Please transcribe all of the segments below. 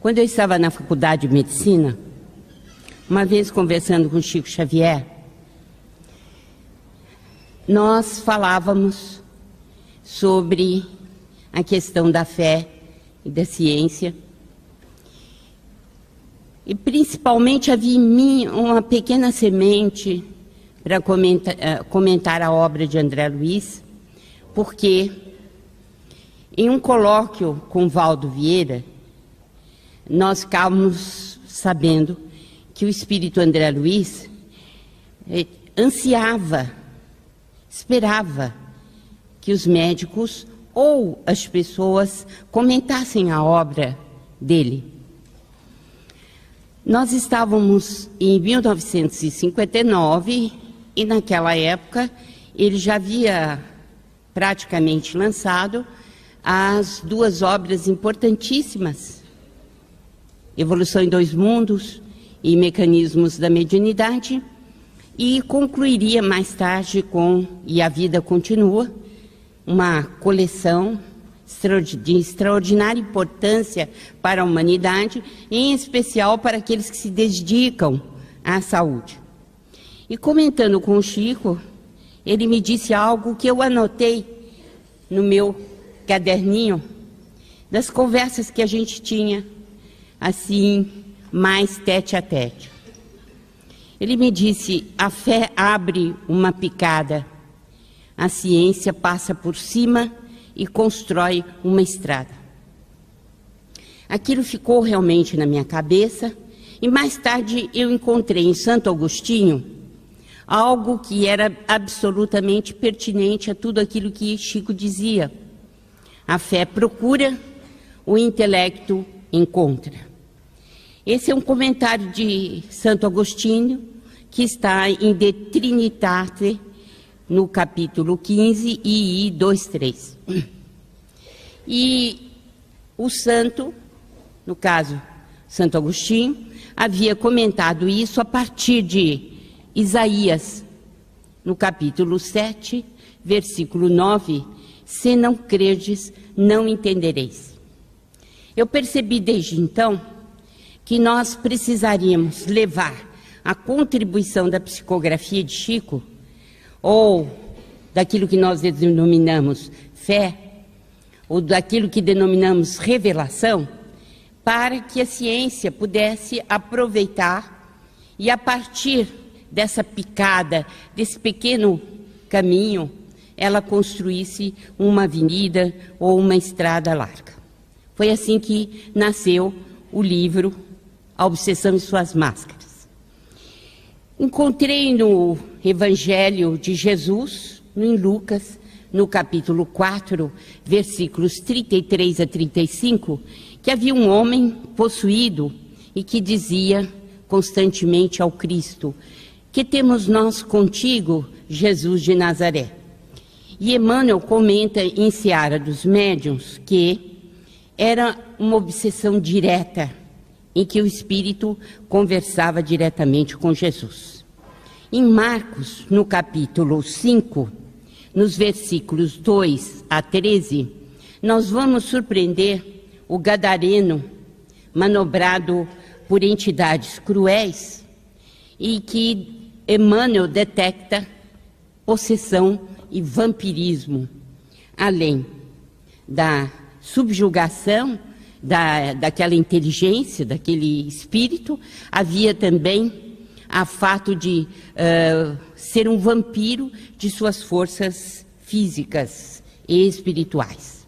Quando eu estava na faculdade de medicina, uma vez conversando com Chico Xavier, nós falávamos sobre a questão da fé e da ciência. E principalmente havia em mim uma pequena semente para comentar a obra de André Luiz, porque em um colóquio com Valdo Vieira, nós ficávamos sabendo que o espírito André Luiz ansiava, esperava que os médicos ou as pessoas comentassem a obra dele. Nós estávamos em 1959 e naquela época ele já havia praticamente lançado as duas obras importantíssimas, Evolução em Dois Mundos e Mecanismos da Mediunidade, e concluiria mais tarde com E a Vida Continua, uma coleção de extraordinária importância para a humanidade, em especial para aqueles que se dedicam à saúde. E comentando com o Chico, ele me disse algo que eu anotei no meu caderninho, das conversas que a gente tinha, assim, mais tete a tete. Ele me disse: a fé abre uma picada, a ciência passa por cima e constrói uma estrada. Aquilo ficou realmente na minha cabeça, e mais tarde eu encontrei em Santo Agostinho algo que era absolutamente pertinente a tudo aquilo que Chico dizia. A fé procura, o intelecto encontra. Esse é um comentário de Santo Agostinho, que está em De Trinitate, no capítulo 15, II 2.3. E o santo, no caso Santo Agostinho, havia comentado isso a partir de Isaías, no capítulo 7, versículo 9, se não credes, não entendereis. Eu percebi desde então que nós precisaríamos levar a contribuição da psicografia de Chico, ou daquilo que nós denominamos fé, ou daquilo que denominamos revelação, para que a ciência pudesse aproveitar e, a partir dessa picada, desse pequeno caminho, ela construísse uma avenida ou uma estrada larga. Foi assim que nasceu o livro A Obsessão e Suas Máscaras. Encontrei no Evangelho de Jesus, em Lucas, no capítulo 4, versículos 33 a 35, que havia um homem possuído e que dizia constantemente ao Cristo: que temos nós contigo, Jesus de Nazaré? E Emmanuel comenta em Seara dos Médiuns que era uma obsessão direta, em que o Espírito conversava diretamente com Jesus. Em Marcos, no capítulo 5, nos versículos 2 a 13, nós vamos surpreender o gadareno manobrado por entidades cruéis e que Emmanuel detecta possessão e vampirismo, além da subjugação daquela inteligência, daquele espírito. Havia também o fato de ser um vampiro de suas forças físicas e espirituais.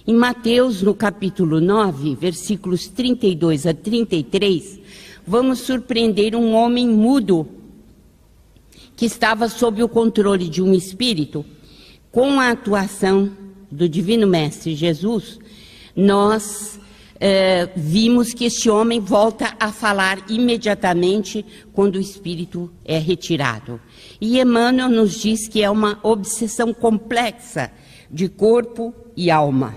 Em Mateus, no capítulo 9, versículos 32 a 33, vamos surpreender um homem mudo que estava sob o controle de um espírito. Com a atuação do Divino Mestre Jesus, nós vimos que este homem volta a falar imediatamente quando o espírito é retirado. E Emmanuel nos diz que é uma obsessão complexa de corpo e alma.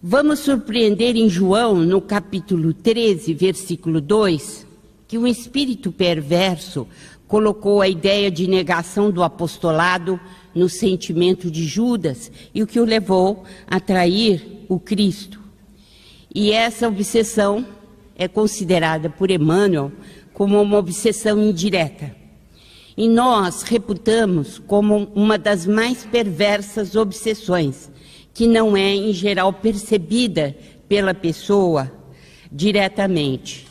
Vamos surpreender em João, no capítulo 13, versículo 2, que um espírito perverso colocou a ideia de negação do apostolado no sentimento de Judas, e o que o levou a trair o Cristo. E essa obsessão é considerada por Emmanuel como uma obsessão indireta. E nós reputamos como uma das mais perversas obsessões, que não é, em geral, percebida pela pessoa diretamente.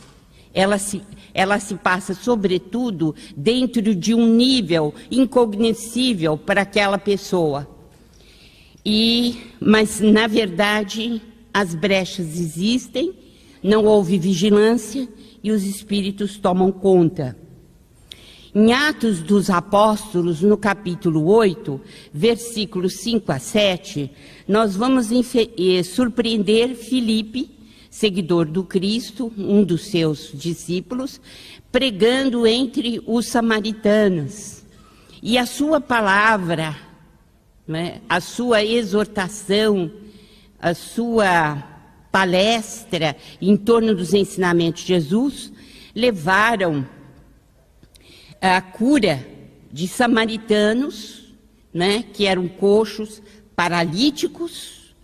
Ela se passa, sobretudo, dentro de um nível incognoscível para aquela pessoa. Mas, na verdade, as brechas existem, não houve vigilância e os espíritos tomam conta. Em Atos dos Apóstolos, no capítulo 8, versículos 5 a 7, nós vamos surpreender Filipe, seguidor do Cristo, um dos seus discípulos, pregando entre os samaritanos. E a sua palavra, né, a sua exortação, a sua palestra em torno dos ensinamentos de Jesus, levaram a cura de samaritanos, né, que eram coxos, paralíticos,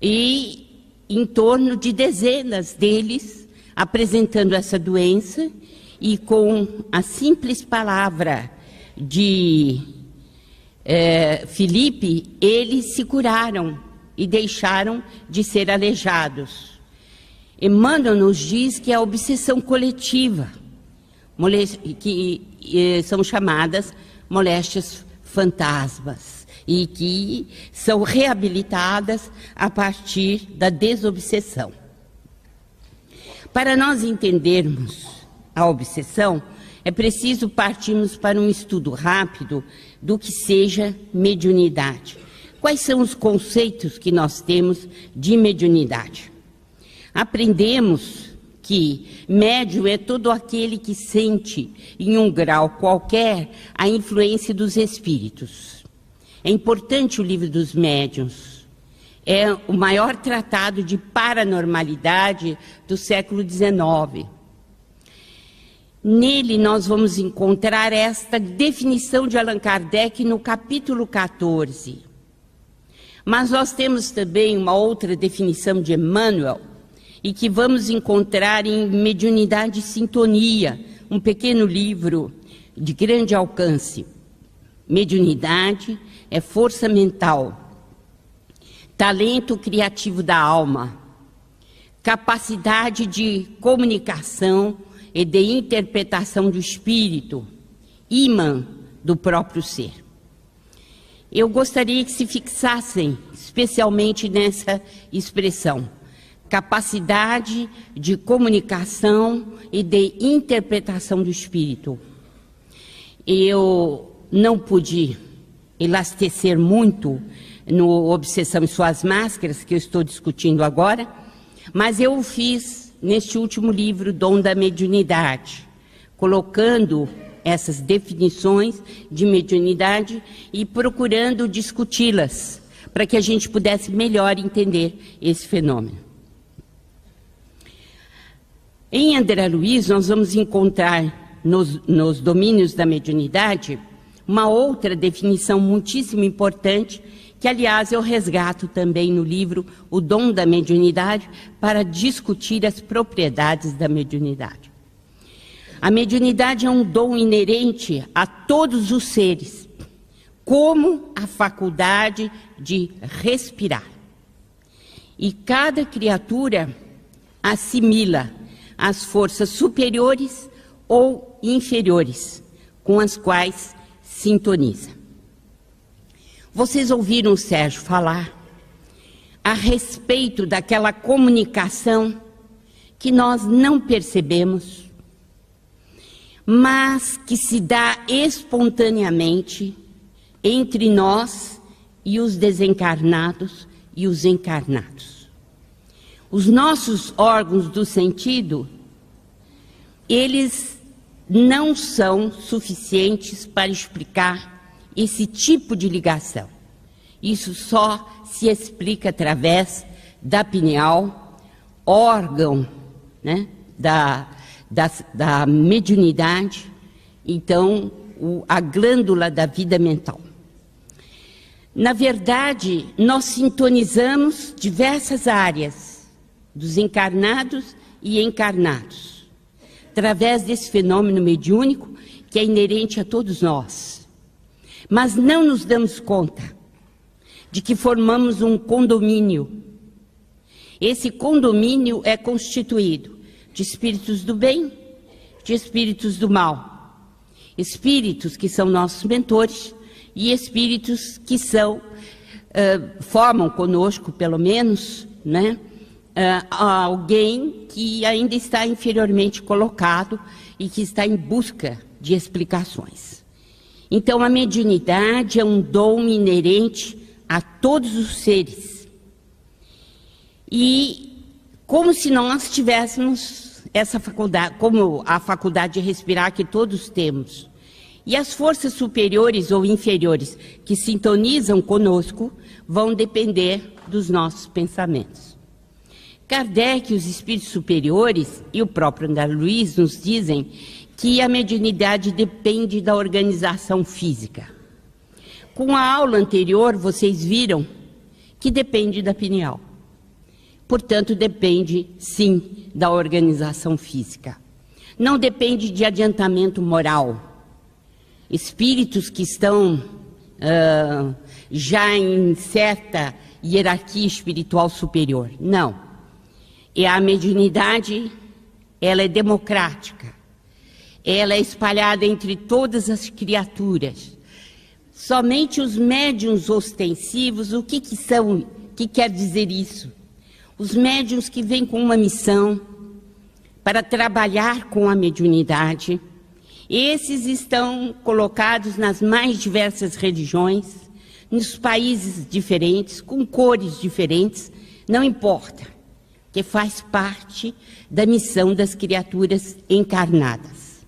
e em torno de dezenas deles apresentando essa doença, e com a simples palavra de Filipe, eles se curaram e deixaram de ser aleijados. Emmanuel nos diz que a obsessão coletiva, que são chamadas moléstias fantasmas, e que são reabilitadas a partir da desobsessão. Para nós entendermos a obsessão, é preciso partirmos para um estudo rápido do que seja mediunidade. Quais são os conceitos que nós temos de mediunidade? Aprendemos que médium é todo aquele que sente, em um grau qualquer, a influência dos espíritos. É importante o livro dos médiuns. É o maior tratado de paranormalidade do século XIX. Nele nós vamos encontrar esta definição de Allan Kardec no capítulo 14. Mas nós temos também uma outra definição de Emmanuel, e que vamos encontrar em Mediunidade e Sintonia, um pequeno livro de grande alcance. Mediunidade é força mental, talento criativo da alma, capacidade de comunicação e de interpretação do espírito, ímã do próprio ser. Eu gostaria que se fixassem especialmente nessa expressão: capacidade de comunicação e de interpretação do espírito. Eu não pude elastecer muito no Obsessão e Suas Máscaras, que eu estou discutindo agora, mas eu o fiz neste último livro, Dom da Mediunidade, colocando essas definições de mediunidade e procurando discuti-las, para que a gente pudesse melhor entender esse fenômeno. Em André Luiz, nós vamos encontrar nos domínios da mediunidade uma outra definição muitíssimo importante, que, aliás, eu resgato também no livro O Dom da Mediunidade, para discutir as propriedades da mediunidade. A mediunidade é um dom inerente a todos os seres, como a faculdade de respirar. E cada criatura assimila as forças superiores ou inferiores com as quais sintoniza. Vocês ouviram o Sérgio falar a respeito daquela comunicação que nós não percebemos, mas que se dá espontaneamente entre nós e os desencarnados e os encarnados. Os nossos órgãos do sentido, eles não são suficientes para explicar esse tipo de ligação. Isso só se explica através da pineal, órgão, né, da mediunidade, então a glândula da vida mental. Na verdade, nós sintonizamos diversas áreas dos encarnados e encarnados, através desse fenômeno mediúnico que é inerente a todos nós. Mas não nos damos conta de que formamos um condomínio. Esse condomínio é constituído de espíritos do bem, de espíritos do mal. Espíritos que são nossos mentores e espíritos que formam conosco, pelo menos, né, alguém que ainda está inferiormente colocado e que está em busca de explicações. Então, a mediunidade é um dom inerente a todos os seres. E como se nós tivéssemos essa faculdade, como a faculdade de respirar que todos temos. E as forças superiores ou inferiores que sintonizam conosco vão depender dos nossos pensamentos. Kardec, os espíritos superiores e o próprio André Luiz nos dizem que a mediunidade depende da organização física. Com a aula anterior, vocês viram que depende da pineal. Portanto, depende, sim, da organização física. Não depende de adiantamento moral. Espíritos que estão já em certa hierarquia espiritual superior. Não. E a mediunidade, ela é democrática. Ela é espalhada entre todas as criaturas. Somente os médiuns ostensivos, o que são? O que quer dizer isso? Os médiuns que vêm com uma missão para trabalhar com a mediunidade, esses estão colocados nas mais diversas religiões, nos países diferentes, com cores diferentes, não importa, que faz parte da missão das criaturas encarnadas.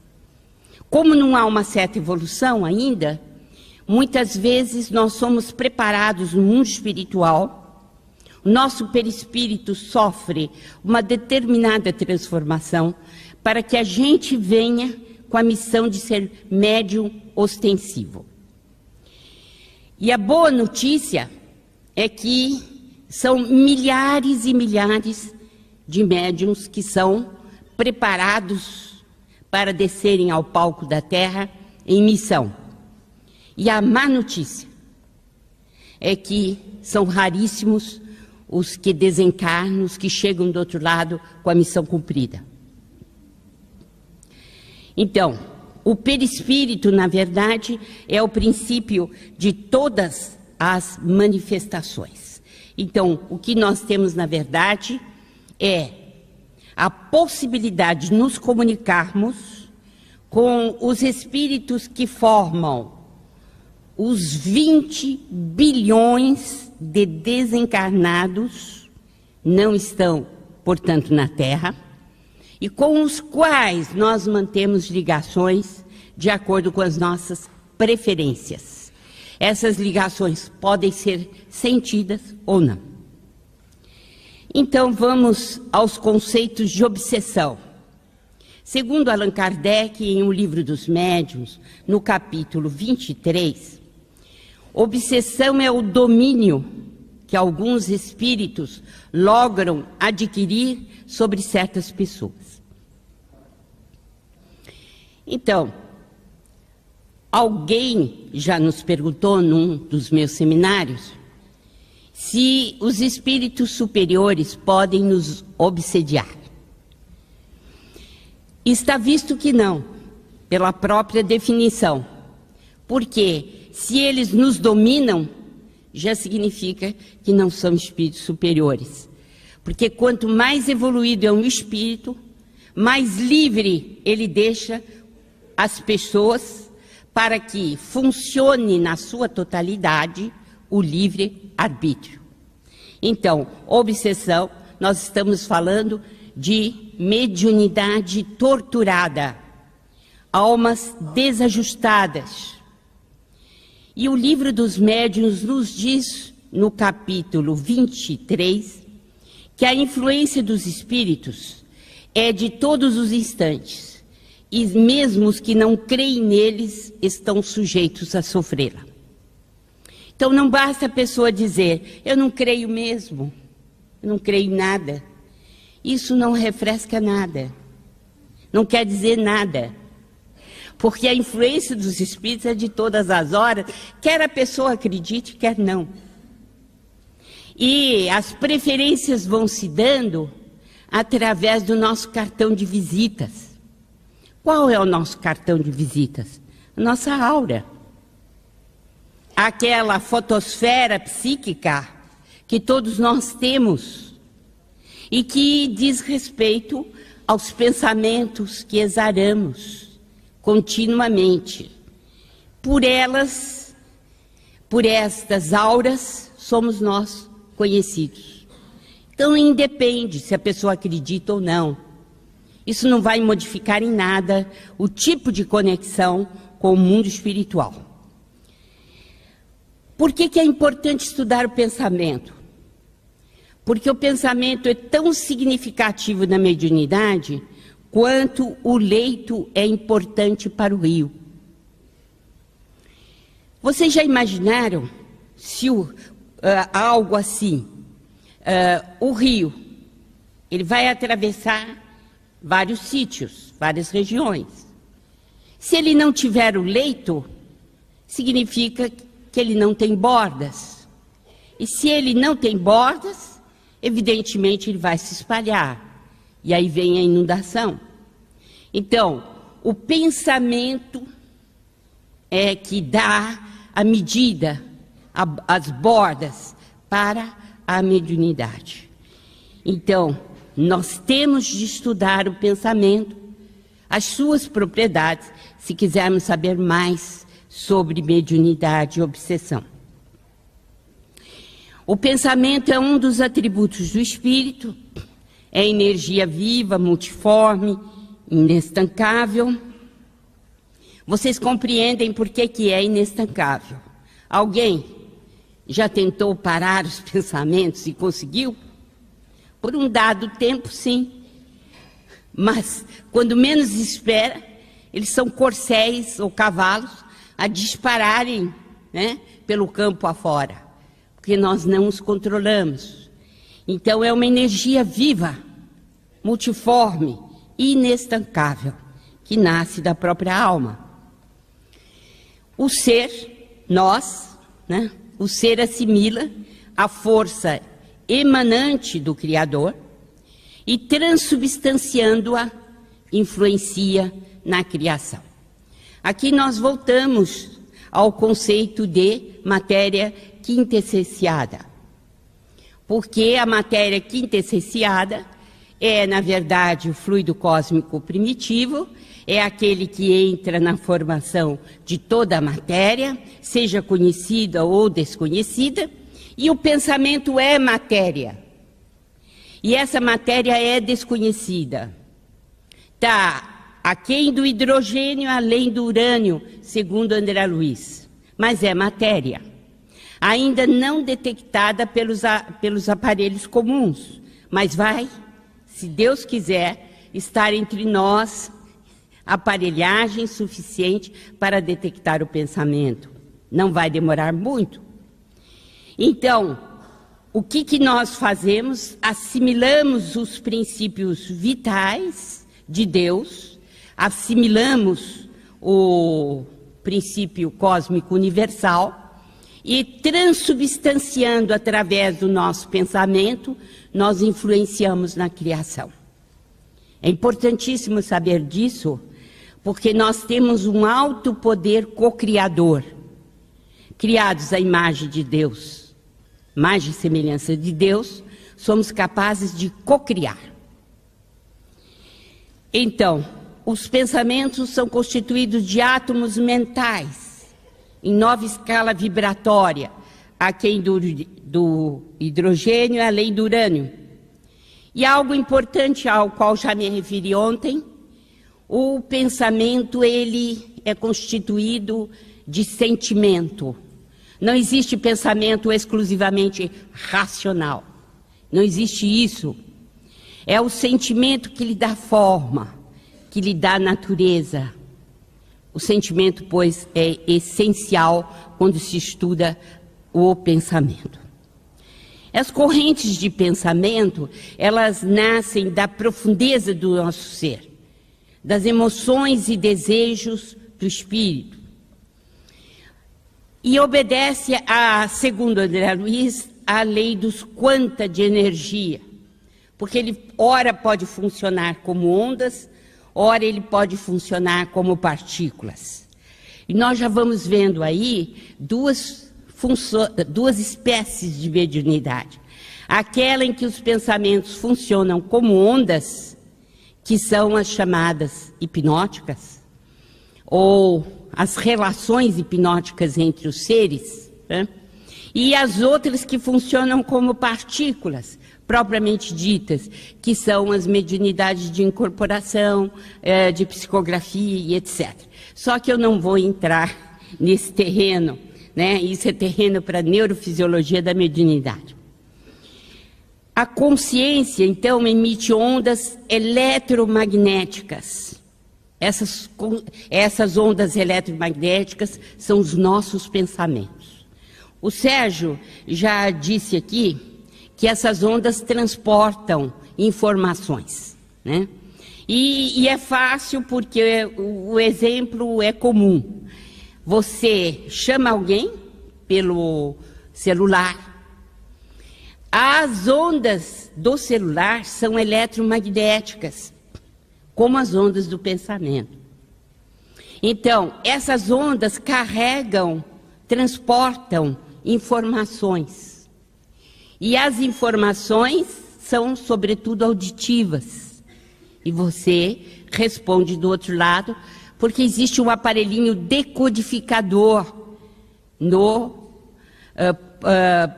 Como não há uma certa evolução ainda, muitas vezes nós somos preparados no mundo espiritual. O nosso perispírito sofre uma determinada transformação para que a gente venha com a missão de ser médium ostensivo. E a boa notícia é que são milhares e milhares de médiuns que são preparados para descerem ao palco da Terra em missão. E a má notícia é que são raríssimos os que desencarnam, os que chegam do outro lado com a missão cumprida. Então, o perispírito, na verdade, é o princípio de todas as manifestações. Então, o que nós temos, na verdade, é a possibilidade de nos comunicarmos com os espíritos que formam os 20 bilhões de desencarnados, não estão, portanto, na Terra, e com os quais nós mantemos ligações de acordo com as nossas preferências. Essas ligações podem ser sentidas ou não. Então, vamos aos conceitos de obsessão. Segundo Allan Kardec, em O Livro dos Médiuns, no capítulo 23, obsessão é o domínio que alguns espíritos logram adquirir sobre certas pessoas. Então, alguém já nos perguntou num dos meus seminários se os espíritos superiores podem nos obsediar. Está visto que não, pela própria definição, porque se eles nos dominam, já significa que não são espíritos superiores. Porque quanto mais evoluído é um espírito, mais livre ele deixa as pessoas para que funcione na sua totalidade o livre-arbítrio. Então, obsessão, nós estamos falando de mediunidade torturada, almas desajustadas. E o Livro dos Médiuns nos diz, no capítulo 23, que a influência dos espíritos é de todos os instantes, e mesmo os que não creem neles estão sujeitos a sofrê-la. Então não basta a pessoa dizer, eu não creio mesmo, eu não creio em nada. Isso não refresca nada, não quer dizer nada. Porque a influência dos espíritos é de todas as horas, quer a pessoa acredite, quer não. E as preferências vão se dando através do nosso cartão de visitas. Qual é o nosso cartão de visitas? A nossa aura. Aquela fotosfera psíquica que todos nós temos e que diz respeito aos pensamentos que exaramos continuamente. Por estas auras, somos nós conhecidos. Então, independe se a pessoa acredita ou não. Isso não vai modificar em nada o tipo de conexão com o mundo espiritual. Por que é importante estudar o pensamento? Porque o pensamento é tão significativo na mediunidade quanto o leito é importante para o rio. Vocês já imaginaram se algo assim, o rio, ele vai atravessar vários sítios, várias regiões. Se ele não tiver o leito, significa que ele não tem bordas. E se ele não tem bordas, evidentemente ele vai se espalhar. E aí vem a inundação. Então, o pensamento é que dá a medida, as bordas para a mediunidade. Então, nós temos de estudar o pensamento, as suas propriedades, se quisermos saber mais sobre mediunidade e obsessão. O pensamento é um dos atributos do espírito, é energia viva, multiforme, inestancável. Vocês compreendem por que é inestancável? Alguém já tentou parar os pensamentos e conseguiu? Por um dado tempo, sim. Mas, quando menos espera, eles são corcéis ou cavalos a dispararem, né, pelo campo afora. Porque nós não os controlamos. Então, é uma energia viva, multiforme, inestancável, que nasce da própria alma. O ser, nós, né, o ser assimila a força emanante do Criador e, transubstanciando-a, influencia na criação. Aqui nós voltamos ao conceito de matéria quintessenciada, porque a matéria quintessenciada é, na verdade, o fluido cósmico primitivo, é aquele que entra na formação de toda a matéria, seja conhecida ou desconhecida, e o pensamento é matéria. E essa matéria é desconhecida. Está aquém do hidrogênio, além do urânio, segundo André Luiz. Mas é matéria. Ainda não detectada pelos aparelhos comuns. Mas vai, se Deus quiser, estar entre nós aparelhagem suficiente para detectar o pensamento. Não vai demorar muito. Então, o que nós fazemos? Assimilamos os princípios vitais de Deus, assimilamos o princípio cósmico universal e, transubstanciando através do nosso pensamento, nós influenciamos na criação. É importantíssimo saber disso, porque nós temos um alto poder co-criador, criados à imagem de Deus. Imagem e semelhança de Deus, somos capazes de co-criar. Então, os pensamentos são constituídos de átomos mentais, em nova escala vibratória, aquém do hidrogênio, além do urânio. E algo importante ao qual já me referi ontem, o pensamento, ele é constituído de sentimento. Não existe pensamento exclusivamente racional. Não existe isso. É o sentimento que lhe dá forma, que lhe dá natureza. O sentimento, pois, é essencial quando se estuda o pensamento. As correntes de pensamento, elas nascem da profundeza do nosso ser, das emoções e desejos do espírito. E obedece, segundo André Luiz, à lei dos quanta de energia, porque ele ora pode funcionar como ondas, ora ele pode funcionar como partículas. E nós já vamos vendo aí duas espécies de mediunidade. Aquela em que os pensamentos funcionam como ondas, que são as chamadas hipnóticas, ou as relações hipnóticas entre os seres, né? E as outras que funcionam como partículas, propriamente ditas, que são as mediunidades de incorporação, de psicografia e etc. Só que eu não vou entrar nesse terreno, né? Isso é terreno para a neurofisiologia da mediunidade. A consciência, então, emite ondas eletromagnéticas. Essas ondas eletromagnéticas são os nossos pensamentos. O Sérgio já disse aqui que essas ondas transportam informações, né? E é fácil porque o exemplo é comum. Você chama alguém pelo celular. As ondas do celular são eletromagnéticas, como as ondas do pensamento. Então, essas ondas carregam, transportam informações. E as informações são, sobretudo, auditivas. E você responde do outro lado, porque existe um aparelhinho decodificador no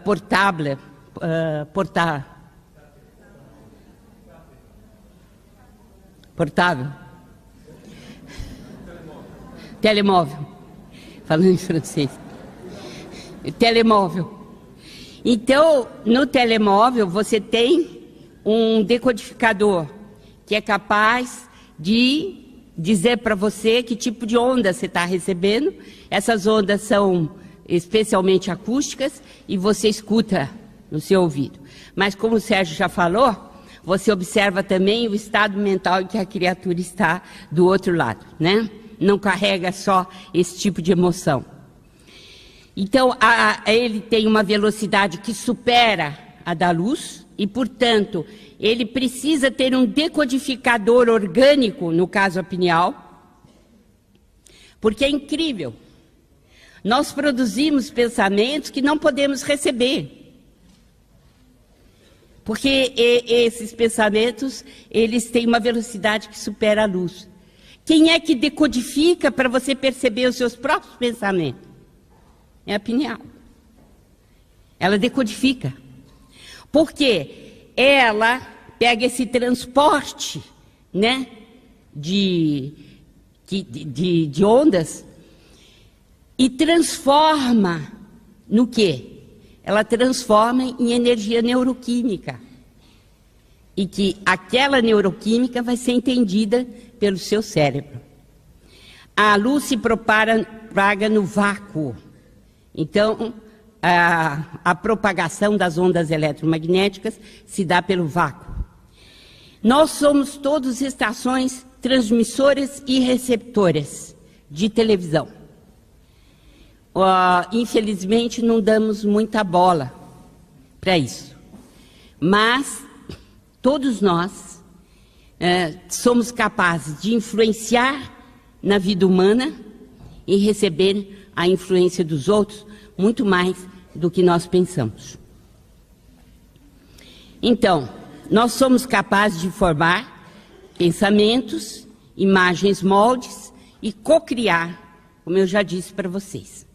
portátil. Telemóvel. Falando em francês. Telemóvel. Então, no telemóvel, você tem um decodificador que é capaz de dizer para você que tipo de onda você está recebendo. Essas ondas são especialmente acústicas e você escuta no seu ouvido. Mas, como o Sérgio já falou, você observa também o estado mental em que a criatura está do outro lado, né? Não carrega só esse tipo de emoção. Então, ele tem uma velocidade que supera a da luz e, portanto, ele precisa ter um decodificador orgânico, no caso a pineal, porque é incrível. Nós produzimos pensamentos que não podemos receber. Porque esses pensamentos, eles têm uma velocidade que supera a luz. Quem é que decodifica para você perceber os seus próprios pensamentos? É a pineal. Ela decodifica. Porque ela pega esse transporte, né, de ondas e transforma no quê? Ela transforma em energia neuroquímica. E que aquela neuroquímica vai ser entendida pelo seu cérebro. A luz se propaga no vácuo. Então, a propagação das ondas eletromagnéticas se dá pelo vácuo. Nós somos todos estações transmissoras e receptoras de televisão. Infelizmente, não damos muita bola para isso. Mas todos nós somos capazes de influenciar na vida humana e receber a influência dos outros muito mais do que nós pensamos. Então, nós somos capazes de formar pensamentos, imagens, moldes e cocriar, como eu já disse para vocês.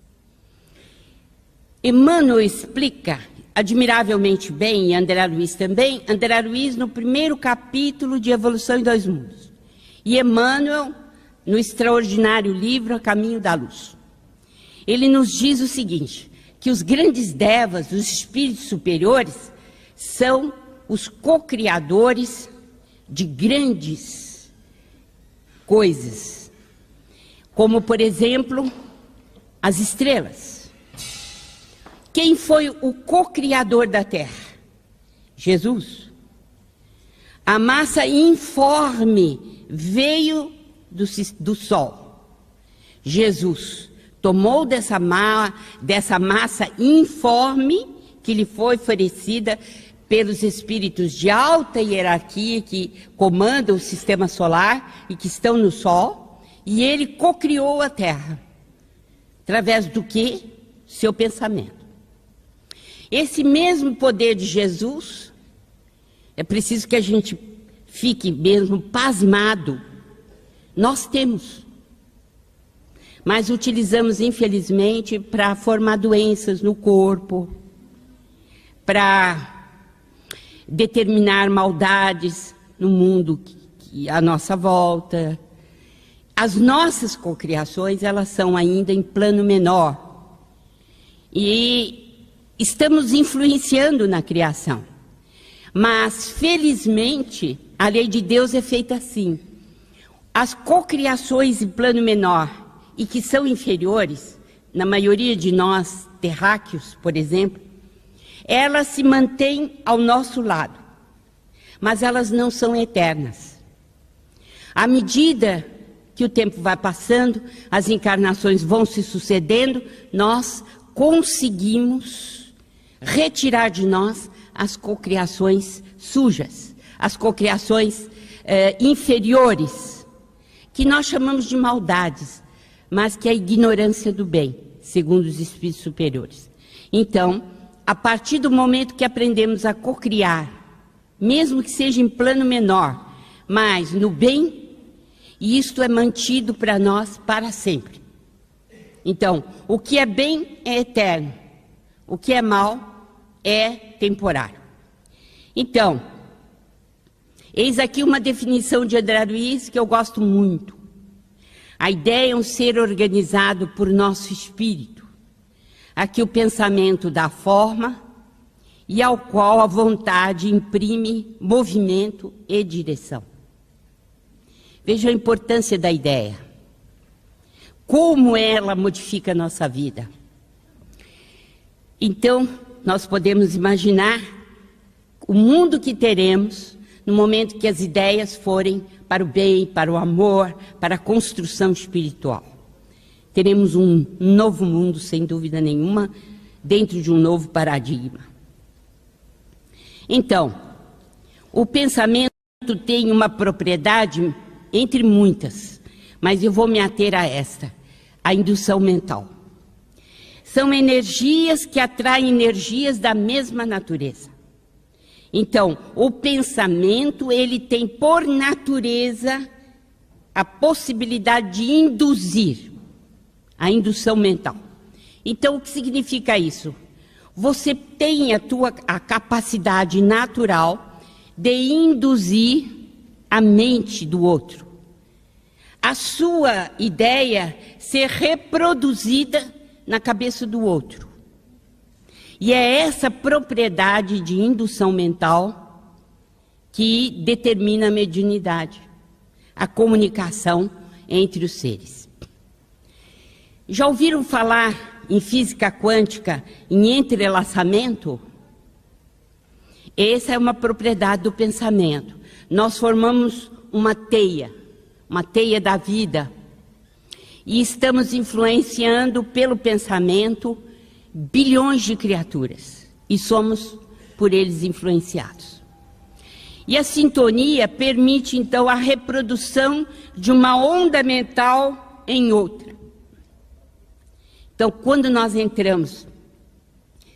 Emmanuel explica admiravelmente bem, e André Luiz também, André Luiz no primeiro capítulo de Evolução em Dois Mundos, e Emmanuel no extraordinário livro A Caminho da Luz. Ele nos diz o seguinte, que os grandes devas, os espíritos superiores, são os co-criadores de grandes coisas, como, por exemplo, as estrelas. Quem foi o co-criador da Terra? Jesus. A massa informe veio do Sol. Jesus tomou dessa massa informe que lhe foi oferecida pelos espíritos de alta hierarquia que comandam o sistema solar e que estão no Sol, e ele cocriou a Terra. Através do quê? Seu pensamento. Esse mesmo poder de Jesus, é preciso que a gente fique mesmo pasmado. Nós temos. Mas utilizamos, infelizmente, para formar doenças no corpo, para determinar maldades no mundo à nossa volta. As nossas cocriações, elas são ainda em plano menor. E estamos influenciando na criação. Mas, felizmente, a lei de Deus é feita assim. As cocriações em plano menor e que são inferiores, na maioria de nós, terráqueos, por exemplo, elas se mantêm ao nosso lado, mas elas não são eternas. À medida que o tempo vai passando, as encarnações vão se sucedendo, nós conseguimos retirar de nós as cocriações sujas, as cocriações inferiores, que nós chamamos de maldades, mas que é a ignorância do bem, segundo os espíritos superiores. Então, a partir do momento que aprendemos a cocriar, mesmo que seja em plano menor, mas no bem, isto é mantido para nós para sempre. Então, o que é bem é eterno, o que é mal é temporário. Então, eis aqui uma definição de André Luiz que eu gosto muito. A ideia é um ser organizado por nosso espírito, aqui o pensamento dá forma e ao qual a vontade imprime movimento e direção. Veja a importância da ideia. Como ela modifica a nossa vida. Então, nós podemos imaginar o mundo que teremos no momento que as ideias forem para o bem, para o amor, para a construção espiritual. Teremos um novo mundo, sem dúvida nenhuma, dentro de um novo paradigma. Então, o pensamento tem uma propriedade, entre muitas, mas eu vou me ater a esta, a indução mental. São energias que atraem energias da mesma natureza. Então, o pensamento, ele tem por natureza a possibilidade de induzir, a indução mental. Então, o que significa isso? Você tem a capacidade natural de induzir a mente do outro. A sua ideia ser reproduzida na cabeça do outro. E é essa propriedade de indução mental que determina a mediunidade, a comunicação entre os seres. Já ouviram falar em física quântica em entrelaçamento? Essa é uma propriedade do pensamento. Nós formamos uma teia da vida, e estamos influenciando pelo pensamento bilhões de criaturas, e somos por eles influenciados. E a sintonia permite, então, a reprodução de uma onda mental em outra. Então, quando nós entramos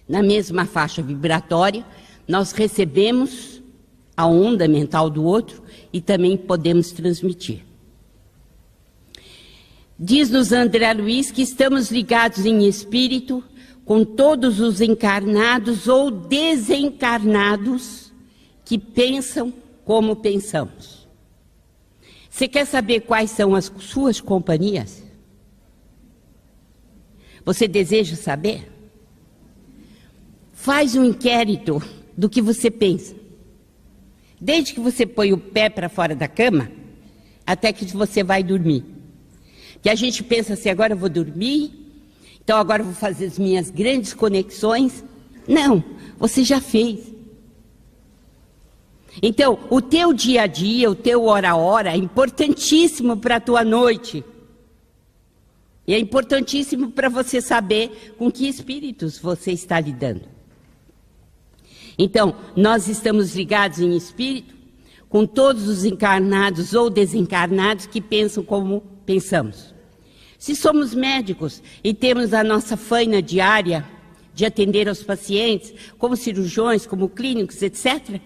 na mesma faixa vibratória, nós recebemos a onda mental do outro e também podemos transmitir. Diz-nos André Luiz que estamos ligados em espírito com todos os encarnados ou desencarnados que pensam como pensamos. Você quer saber quais são as suas companhias? Você deseja saber? Faz um inquérito do que você pensa. Desde que você põe o pé para fora da cama, até que você vai dormir. Que a gente pensa assim, agora eu vou dormir, então agora eu vou fazer as minhas grandes conexões. Não, você já fez. Então, o teu dia a dia, o teu hora a hora é importantíssimo para a tua noite. E é importantíssimo para você saber com que espíritos você está lidando. Então, nós estamos ligados em espírito com todos os encarnados ou desencarnados que pensam como pensamos. Se somos médicos e temos a nossa faina diária de atender aos pacientes, como cirurgiões, como clínicos, etc.,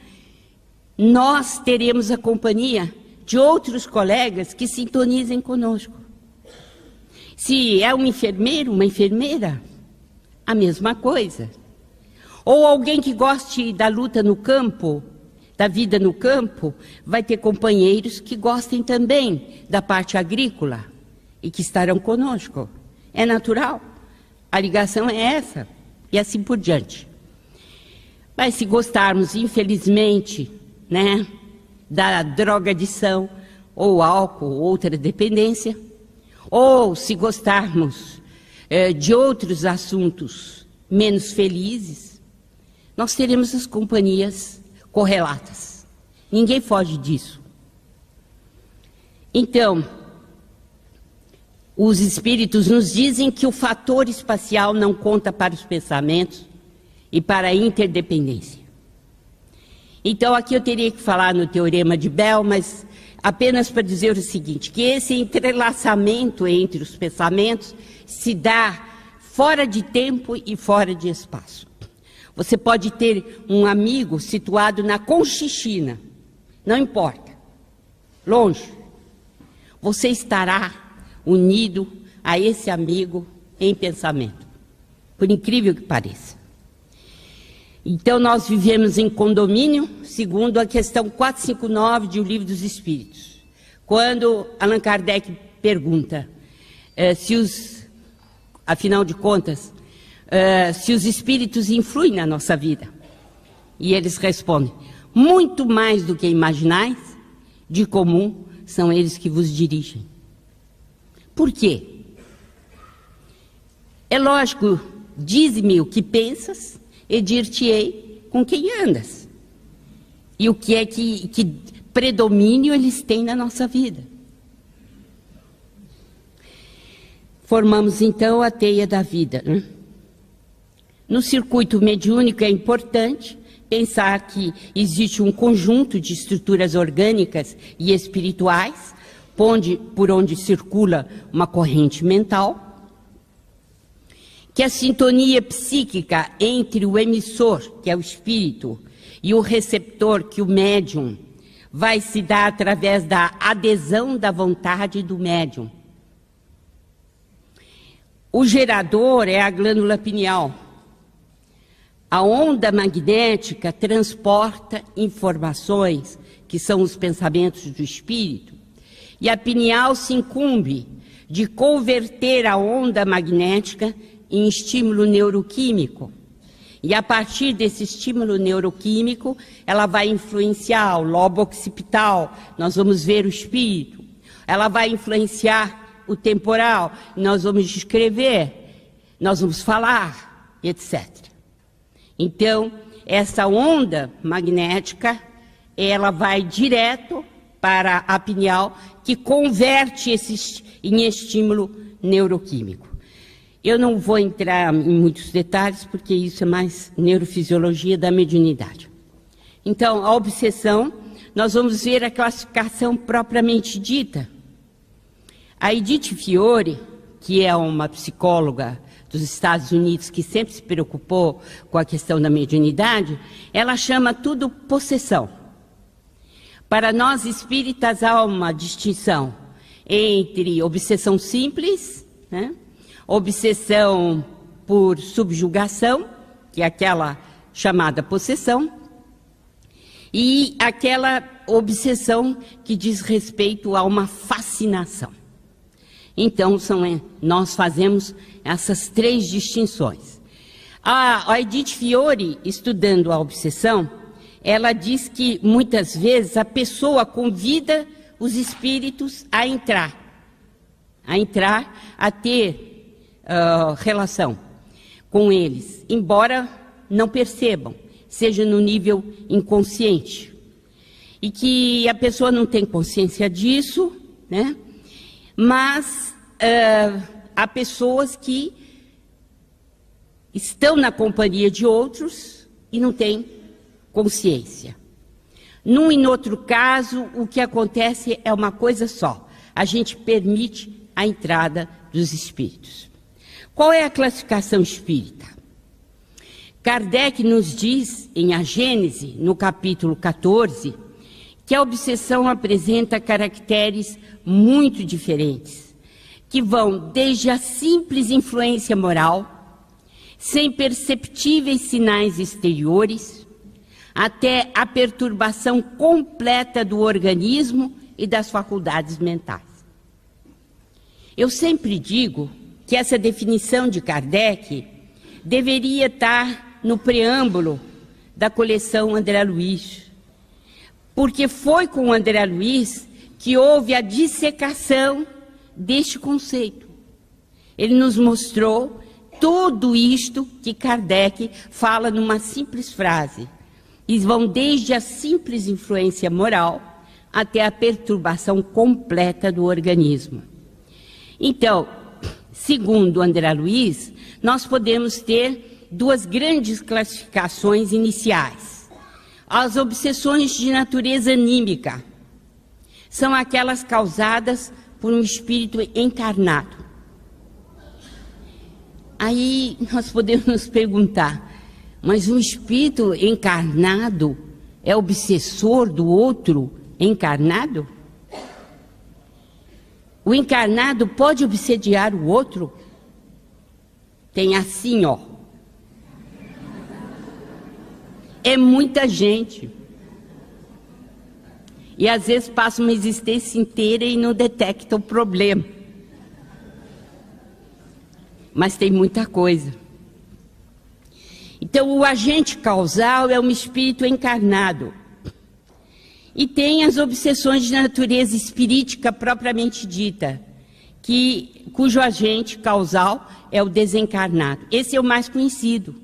nós teremos a companhia de outros colegas que sintonizem conosco. Se é um enfermeiro, uma enfermeira, a mesma coisa. Ou alguém que goste da luta no campo, da vida no campo, vai ter companheiros que gostem também da parte agrícola e que estarão conosco. É natural. A ligação é essa. E assim por diante. Mas se gostarmos, infelizmente, né, da drogadição, ou álcool, ou outra dependência, ou se gostarmos de outros assuntos menos felizes, nós teremos as companhias correlatas. Ninguém foge disso. Então, os espíritos nos dizem que o fator espacial não conta para os pensamentos e para a interdependência. Então, aqui eu teria que falar no Teorema de Bell, mas apenas para dizer o seguinte, que esse entrelaçamento entre os pensamentos se dá fora de tempo e fora de espaço. Você pode ter um amigo situado na Conchichina, não importa, longe. Você estará unido a esse amigo em pensamento, por incrível que pareça. Então, nós vivemos em condomínio, segundo a questão 459 de O Livro dos Espíritos. Quando Allan Kardec pergunta afinal de contas, se os espíritos influem na nossa vida. E eles respondem, muito mais do que imaginais, de comum, são eles que vos dirigem. Por quê? É lógico, dize-me o que pensas, e dir-te-ei com quem andas. E o que é que predomínio eles têm na nossa vida. Formamos então a teia da vida, né? No circuito mediúnico é importante pensar que existe um conjunto de estruturas orgânicas e espirituais por onde circula uma corrente mental, que a sintonia psíquica entre o emissor, que é o espírito, e o receptor, que é o médium, vai se dar através da adesão da vontade do médium. O gerador é a glândula pineal. A onda magnética transporta informações, que são os pensamentos do espírito, e a pineal se incumbe de converter a onda magnética em estímulo neuroquímico. E a partir desse estímulo neuroquímico, ela vai influenciar o lobo occipital, nós vamos ver o espírito. Ela vai influenciar o temporal, nós vamos descrever, nós vamos falar, etc. Então, essa onda magnética, ela vai direto para a pineal, que converte em estímulo neuroquímico. Eu não vou entrar em muitos detalhes, porque isso é mais neurofisiologia da mediunidade. Então, a obsessão, nós vamos ver a classificação propriamente dita. A Edith Fiore, que é uma psicóloga dos Estados Unidos, que sempre se preocupou com a questão da mediunidade, ela chama tudo possessão. Para nós espíritas há uma distinção entre obsessão simples, né? Obsessão por subjugação, que é aquela chamada possessão, e aquela obsessão que diz respeito a uma fascinação. Então, nós fazemos essas três distinções. A Edith Fiore, estudando a obsessão, ela diz que muitas vezes a pessoa convida os espíritos a entrar, a ter relação com eles, embora não percebam, seja no nível inconsciente. e que a pessoa não tem consciência disso, né? Mas há pessoas que estão na companhia de outros e não têm consciência. Num e no outro caso, o que acontece é uma coisa só: a gente permite a entrada dos espíritos. Qual é a classificação espírita? Kardec nos diz, em A Gênese, no capítulo 14, que a obsessão apresenta caracteres muito diferentes, que vão desde a simples influência moral, sem perceptíveis sinais exteriores, até a perturbação completa do organismo e das faculdades mentais. Eu sempre digo que essa definição de Kardec deveria estar no preâmbulo da coleção André Luiz, porque foi com André Luiz que houve a dissecação deste conceito. Ele nos mostrou tudo isto que Kardec fala numa simples frase. E vão desde a simples influência moral até a perturbação completa do organismo. Então, segundo André Luiz, nós podemos ter duas grandes classificações iniciais. As obsessões de natureza anímica são aquelas causadas por um espírito encarnado. Aí nós podemos nos perguntar, mas um espírito encarnado é obsessor do outro encarnado? O encarnado pode obsediar o outro? Tem assim, ó. É muita gente. E às vezes passa uma existência inteira e não detecta o problema. Mas tem muita coisa. Então, o agente causal é um espírito encarnado. E tem as obsessões de natureza espirítica propriamente dita, cujo agente causal é o desencarnado. Esse é o mais conhecido,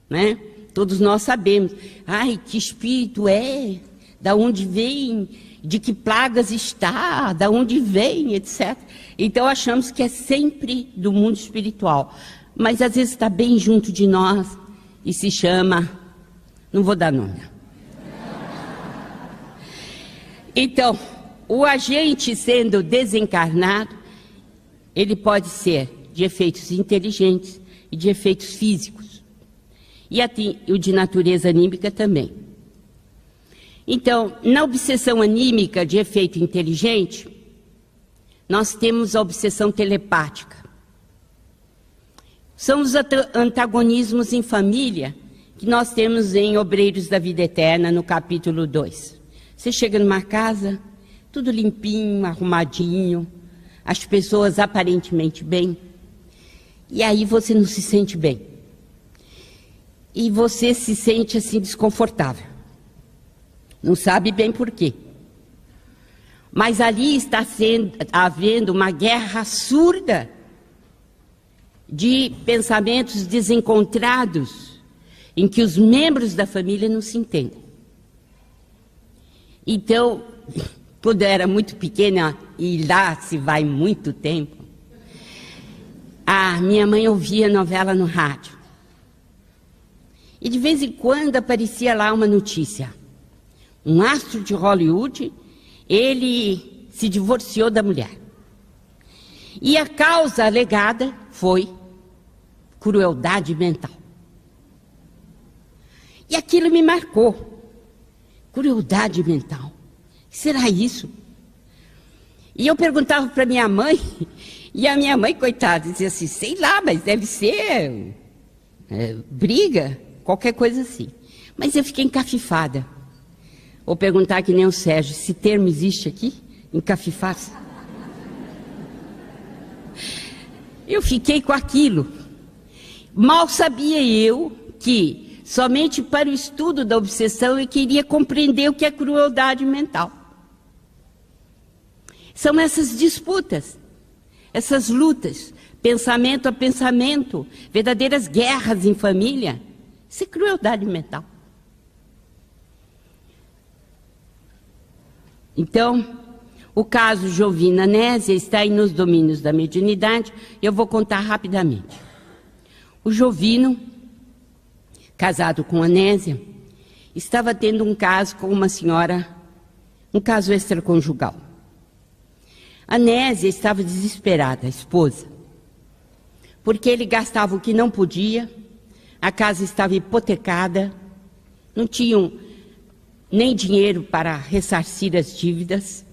né? Todos nós sabemos. Ai, que espírito é? Da onde vem? De que plagas está? Da onde vem? Etc. Então, achamos que é sempre do mundo espiritual. Mas, às vezes, está bem junto de nós e se chama... Não vou dar nome. Então, o agente sendo desencarnado, ele pode ser de efeitos inteligentes e de efeitos físicos. E o de natureza anímica também. Então, na obsessão anímica de efeito inteligente, nós temos a obsessão telepática. São os antagonismos em família que nós temos em Obreiros da Vida Eterna, no capítulo 2. Você chega numa casa, tudo limpinho, arrumadinho, as pessoas aparentemente bem, e aí você não se sente bem. E você se sente assim desconfortável. Não sabe bem por quê. Mas ali está havendo uma guerra surda de pensamentos desencontrados, em que os membros da família não se entendem. Então, quando eu era muito pequena, e lá se vai muito tempo, a minha mãe ouvia novela no rádio. E de vez em quando aparecia lá uma notícia. Um astro de Hollywood, ele se divorciou da mulher. E a causa alegada foi crueldade mental. E aquilo me marcou. Crueldade mental. O que será isso? E eu perguntava para minha mãe, e a minha mãe, coitada, dizia assim, sei lá, mas deve ser briga, qualquer coisa assim. Mas eu fiquei encafifada. Vou perguntar que nem o Sérgio, esse termo existe aqui? Encafifar-se? Eu fiquei com aquilo. Mal sabia eu que somente para o estudo da obsessão eu queria compreender o que é crueldade mental. São essas disputas, essas lutas, pensamento a pensamento, verdadeiras guerras em família. Isso é crueldade mental. Então, o caso Jovino Anésia está aí nos domínios da mediunidade, eu vou contar rapidamente. O Jovino, casado com Anésia, estava tendo um caso com uma senhora, um caso extraconjugal. Anésia estava desesperada, a esposa, porque ele gastava o que não podia, a casa estava hipotecada, não tinham nem dinheiro para ressarcir as dívidas.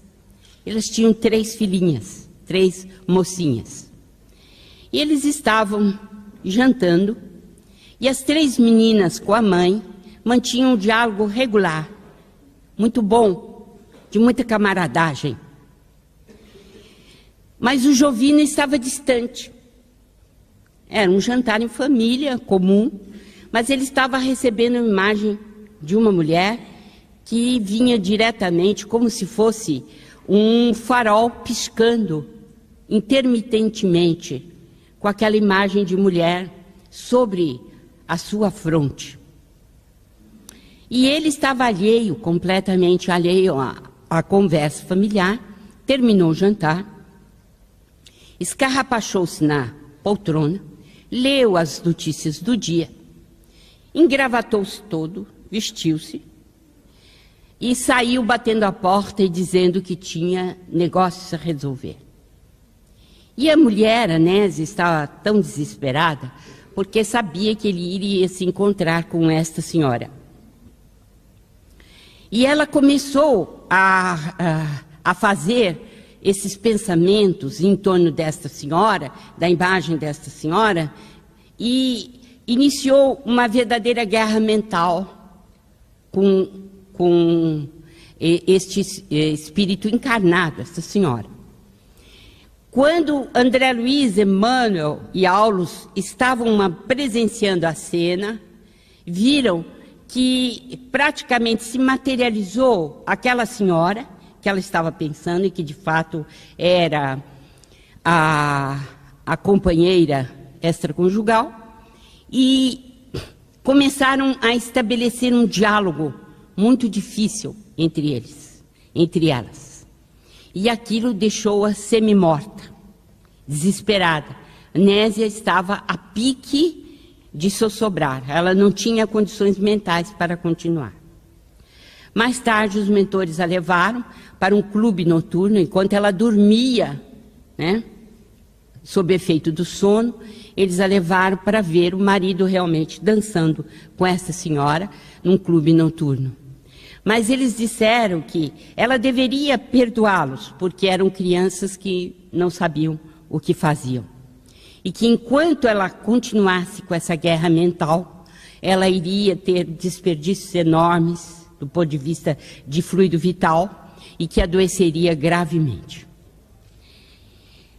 Elas tinham 3 filhinhas, 3 mocinhas. E eles estavam jantando, e as 3 meninas com a mãe mantinham um diálogo regular, muito bom, de muita camaradagem. Mas o Jovino estava distante. Era um jantar em família, comum, mas ele estava recebendo a imagem de uma mulher que vinha diretamente, como se fosse um farol piscando intermitentemente, com aquela imagem de mulher sobre a sua fronte. E ele estava alheio, completamente alheio à conversa familiar, terminou o jantar, escarrapachou-se na poltrona, leu as notícias do dia, engravatou-se todo, vestiu-se e saiu batendo a porta e dizendo que tinha negócios a resolver. E a mulher, Anésia, estava tão desesperada porque sabia que ele iria se encontrar com esta senhora. E ela começou a fazer esses pensamentos em torno desta senhora, da imagem desta senhora, e iniciou uma verdadeira guerra mental com este espírito encarnado, esta senhora. Quando André Luiz, Emmanuel e Aulus estavam presenciando a cena, viram que praticamente se materializou aquela senhora que ela estava pensando e que de fato era a companheira extraconjugal, e começaram a estabelecer um diálogo muito difícil entre elas. E aquilo deixou-a semi-morta, desesperada. Anésia estava a pique de sossobrar, ela não tinha condições mentais para continuar. Mais tarde, os mentores a levaram para um clube noturno, enquanto ela dormia, né, sob efeito do sono, eles a levaram para ver o marido realmente dançando com essa senhora num clube noturno. Mas eles disseram que ela deveria perdoá-los, porque eram crianças que não sabiam o que faziam. E que enquanto ela continuasse com essa guerra mental, ela iria ter desperdícios enormes do ponto de vista de fluido vital e que adoeceria gravemente.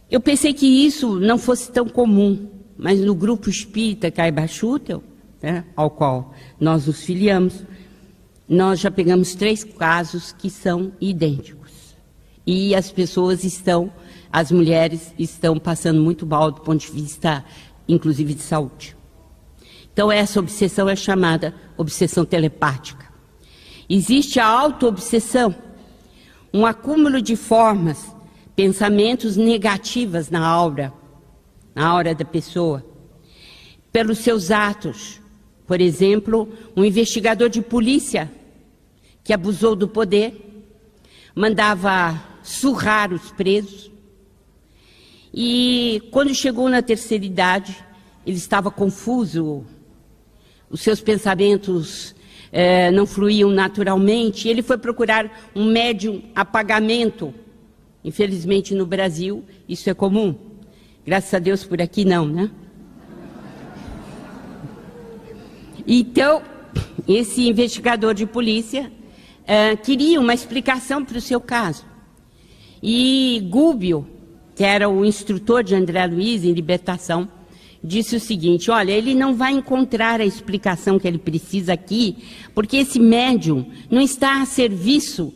Eu pensei que isso não fosse tão comum, mas no grupo espírita Caiba Schutel, né, ao qual nós nos filiamos, nós já pegamos 3 casos que são idênticos. E as pessoas as mulheres estão passando muito mal do ponto de vista, inclusive, de saúde. Então, essa obsessão é chamada obsessão telepática. Existe a auto-obsessão, um acúmulo de formas, pensamentos negativas na aura da pessoa, pelos seus atos. Por exemplo, um investigador de polícia que abusou do poder, mandava surrar os presos, e quando chegou na terceira idade, ele estava confuso, os seus pensamentos não fluíam naturalmente, e ele foi procurar um médium a pagamento. Infelizmente no Brasil isso é comum, graças a Deus por aqui não, né? Então, esse investigador de polícia queria uma explicação para o seu caso. E Gúbio, que era o instrutor de André Luiz em libertação, disse o seguinte: olha, ele não vai encontrar a explicação que ele precisa aqui, porque esse médium não está a serviço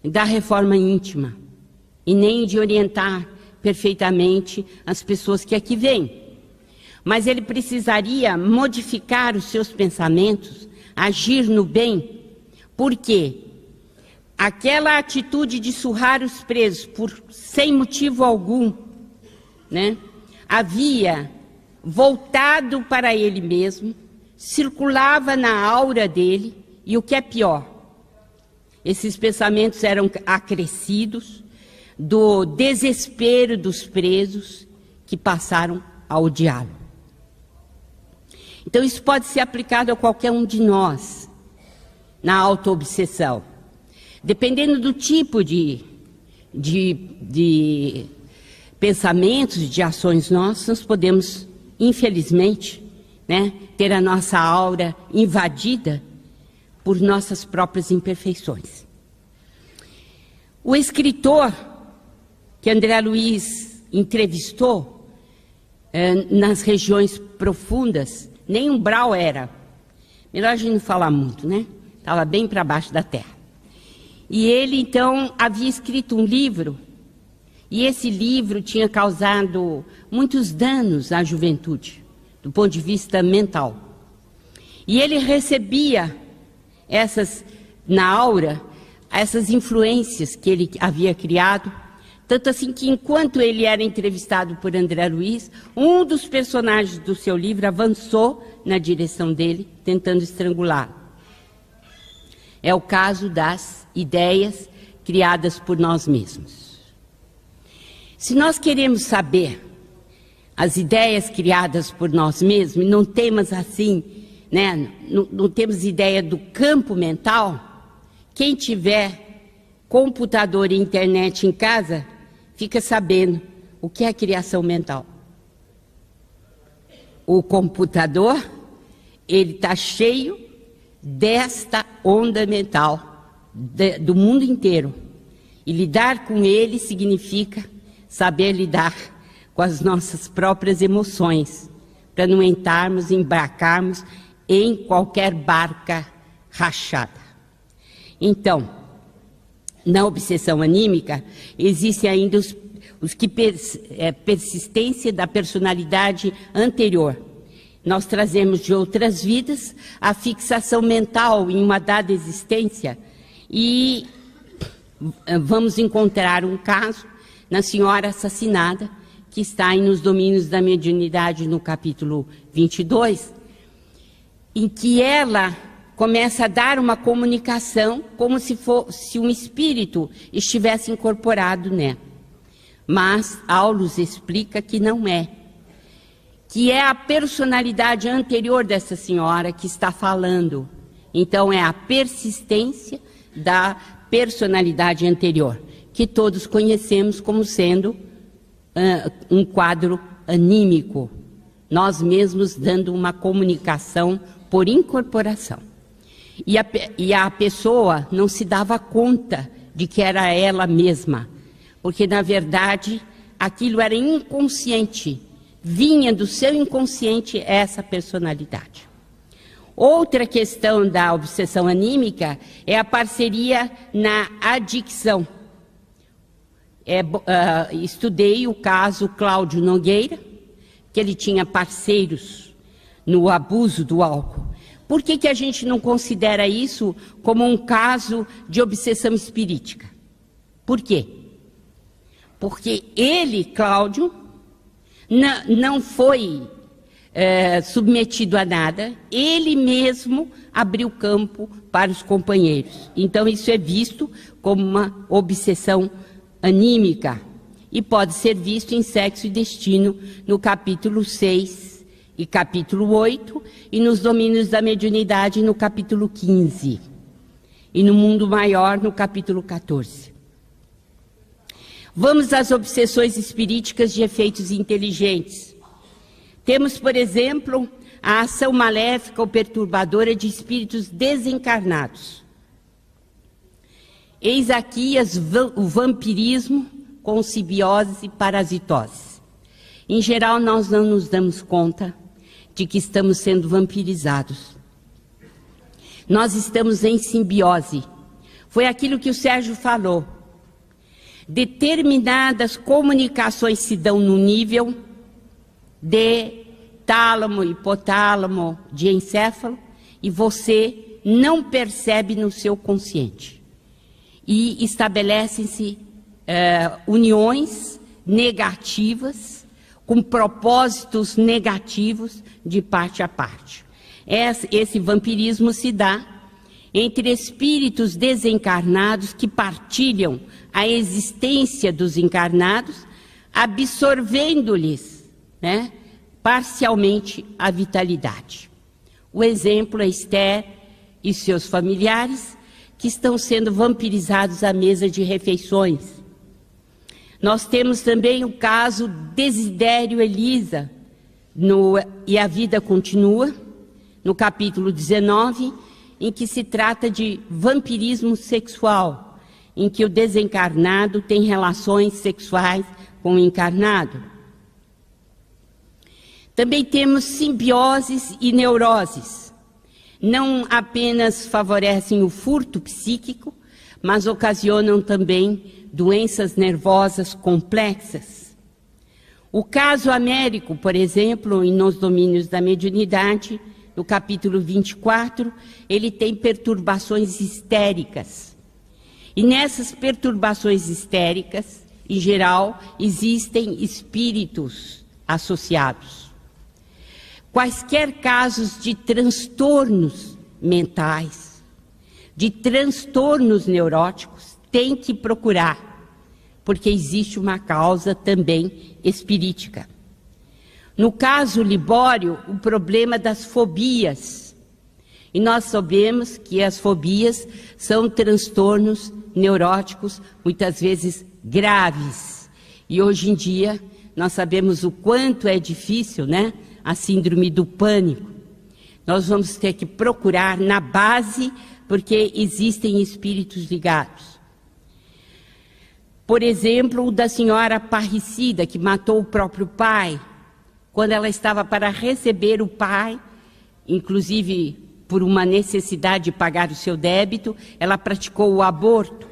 da reforma íntima, e nem de orientar perfeitamente as pessoas que aqui vêm. Mas ele precisaria modificar os seus pensamentos, agir no bem, porque aquela atitude de surrar os presos sem motivo algum, né, havia voltado para ele mesmo, circulava na aura dele, e o que é pior, esses pensamentos eram acrescidos do desespero dos presos que passaram a odiá-lo. Então isso pode ser aplicado a qualquer um de nós, na autoobsessão. Dependendo do tipo de pensamentos, de ações nossas, nós podemos, infelizmente, né, ter a nossa aura invadida por nossas próprias imperfeições. O escritor que André Luiz entrevistou nas regiões profundas, nem umbral era. Melhor a gente não falar muito, né? Estava bem para baixo da terra. E ele, então, havia escrito um livro, e esse livro tinha causado muitos danos à juventude, do ponto de vista mental. E ele recebia na aura, essas influências que ele havia criado, tanto assim que enquanto ele era entrevistado por André Luiz, um dos personagens do seu livro avançou na direção dele, tentando estrangulá-lo. É o caso das ideias criadas por nós mesmos. Se nós queremos saber as ideias criadas por nós mesmos, e não temos assim, né, não temos ideia do campo mental, quem tiver computador e internet em casa, fica sabendo o que é criação mental. O computador, ele está cheio desta onda mental do mundo inteiro. E lidar com ele significa saber lidar com as nossas próprias emoções, para não embarcarmos em qualquer barca rachada. Então, na obsessão anímica, existem ainda os que persistência da personalidade anterior. Nós trazemos de outras vidas a fixação mental em uma dada existência e vamos encontrar um caso na senhora assassinada, que está aí nos domínios da mediunidade no capítulo 22, em que ela começa a dar uma comunicação como se fosse um espírito estivesse incorporado nela. Mas Aulus explica que não é. Que é a personalidade anterior dessa senhora que está falando. Então é a persistência da personalidade anterior, que todos conhecemos como sendo um quadro anímico, nós mesmos dando uma comunicação por incorporação. E a pessoa não se dava conta de que era ela mesma, porque na verdade aquilo era inconsciente, vinha do seu inconsciente essa personalidade. Outra questão da obsessão anímica é a parceria na adicção. Estudei o caso Cláudio Nogueira, que ele tinha parceiros no abuso do álcool. Por que a gente não considera isso como um caso de obsessão espirítica? Por quê? Porque ele, Cláudio, não foi submetido a nada, ele mesmo abriu campo para os companheiros. Então isso é visto como uma obsessão anímica e pode ser visto em Sexo e Destino no capítulo 6 e capítulo 8 e nos domínios da mediunidade no capítulo 15 e no mundo maior no capítulo 14. Vamos às obsessões espiríticas de efeitos inteligentes. Temos, por exemplo, a ação maléfica ou perturbadora de espíritos desencarnados. Eis aqui o vampirismo com simbiose e parasitose. Em geral, nós não nos damos conta de que estamos sendo vampirizados. Nós estamos em simbiose. Foi aquilo que o Sérgio falou. Determinadas comunicações se dão no nível de tálamo, hipotálamo, de encéfalo, e você não percebe no seu consciente. e estabelecem-se uniões negativas, com propósitos negativos de parte a parte. Esse vampirismo se dá entre espíritos desencarnados que partilham a existência dos encarnados, absorvendo-lhes, né, parcialmente a vitalidade. O exemplo é Esther e seus familiares, que estão sendo vampirizados à mesa de refeições. Nós temos também o caso Desidério Elisa, E a Vida Continua, no capítulo 19, em que se trata de vampirismo sexual, em que o desencarnado tem relações sexuais com o encarnado. Também temos simbioses e neuroses. Não apenas favorecem o furto psíquico, mas ocasionam também doenças nervosas complexas. O caso Américo, por exemplo, Nos Domínios da Mediunidade, no capítulo 24, ele tem perturbações histéricas. E nessas perturbações histéricas, em geral, existem espíritos associados. Quaisquer casos de transtornos mentais, de transtornos neuróticos, tem que procurar, porque existe uma causa também espirítica. No caso Libório, o problema das fobias. E nós sabemos que as fobias são transtornos neuróticos, muitas vezes graves. E hoje em dia, nós sabemos o quanto é difícil, né, a síndrome do pânico. Nós vamos ter que procurar na base, porque existem espíritos ligados. Por exemplo, o da senhora parricida, que matou o próprio pai, quando ela estava para receber o pai, inclusive por uma necessidade de pagar o seu débito, ela praticou o aborto.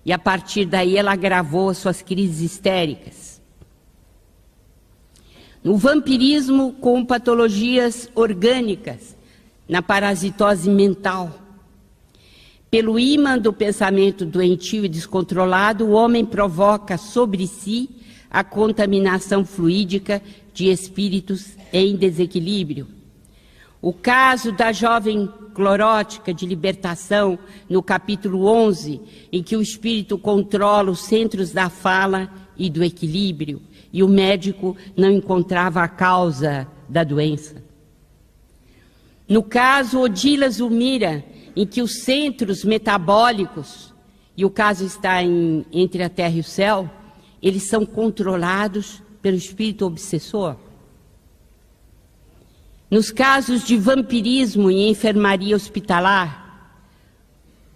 E a partir daí ela agravou as suas crises histéricas. No vampirismo com patologias orgânicas, na parasitose mental. Pelo ímã do pensamento doentio e descontrolado, o homem provoca sobre si a contaminação fluídica de espíritos em desequilíbrio. O caso da jovem clorótica de libertação, no capítulo 11, em que o espírito controla os centros da fala e do equilíbrio, e o médico não encontrava a causa da doença. No caso Odila Zulmira, em que os centros metabólicos, e o caso está entre a terra e o céu, eles são controlados pelo espírito obsessor. Nos casos de vampirismo em enfermaria hospitalar,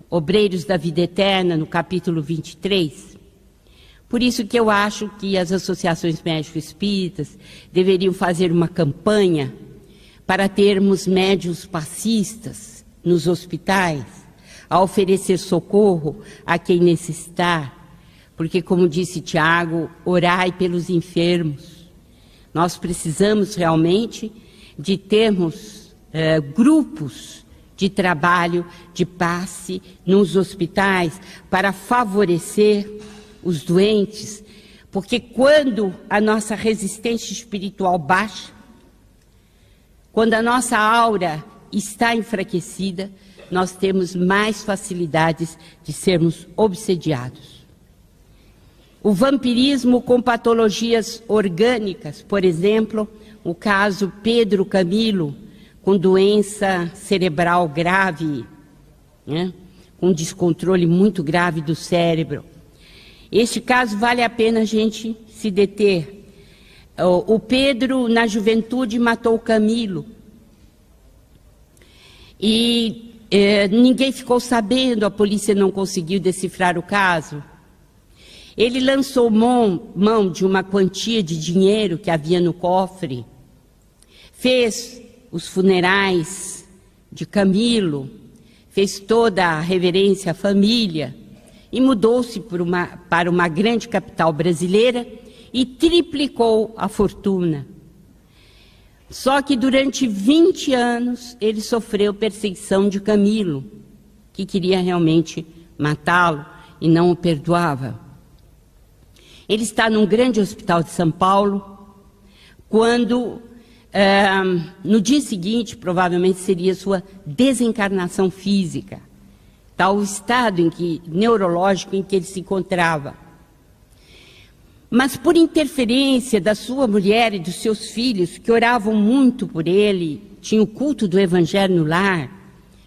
Obreiros da Vida Eterna, no capítulo 23, por isso que eu acho que as associações médico-espíritas deveriam fazer uma campanha para termos médiuns passistas nos hospitais, a oferecer socorro a quem necessitar, porque, como disse Tiago, orai pelos enfermos. Nós precisamos realmente de termos grupos de trabalho, de passe nos hospitais para favorecer os doentes, porque quando a nossa resistência espiritual baixa, quando a nossa aura está enfraquecida, nós temos mais facilidades de sermos obsediados. O vampirismo com patologias orgânicas, por exemplo, o caso Pedro Camilo, com doença cerebral grave, né, com descontrole muito grave do cérebro. Este caso vale a pena a gente se deter. O Pedro, na juventude, matou o Camilo. E ninguém ficou sabendo, a polícia não conseguiu decifrar o caso. Ele lançou mão de uma quantia de dinheiro que havia no cofre, fez os funerais de Camilo, fez toda a reverência à família e mudou-se para uma grande capital brasileira e triplicou a fortuna. Só que durante 20 anos ele sofreu perseguição de Camilo, que queria realmente matá-lo e não o perdoava. Ele está num grande hospital de São Paulo, quando, no dia seguinte, provavelmente seria sua desencarnação física, tal o estado neurológico em que ele se encontrava. Mas por interferência da sua mulher e dos seus filhos, que oravam muito por ele, tinha o culto do Evangelho no lar,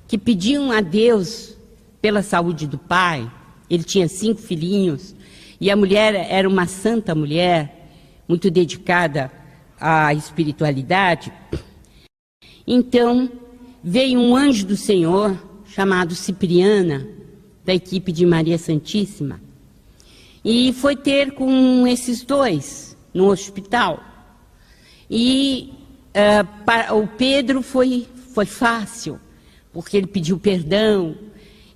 que pediam a Deus pela saúde do pai. Ele tinha 5 filhinhos, e a mulher era uma santa mulher, muito dedicada à espiritualidade. Então, veio um anjo do Senhor, chamado Cipriana, da equipe de Maria Santíssima, e foi ter com esses dois no hospital. E o Pedro foi fácil, porque ele pediu perdão,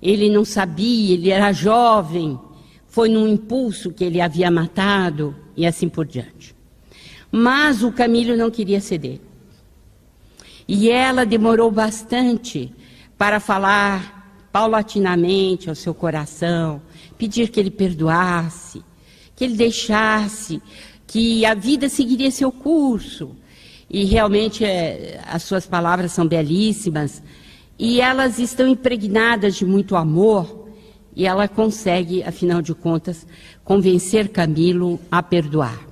ele não sabia, ele era jovem, foi num impulso que ele havia matado e assim por diante. Mas o Camilo não queria ceder. E ela demorou bastante para falar paulatinamente ao seu coração, pedir que ele perdoasse, que ele deixasse, que a vida seguiria seu curso. E realmente as suas palavras são belíssimas, e elas estão impregnadas de muito amor, e ela consegue, afinal de contas, convencer Camilo a perdoar.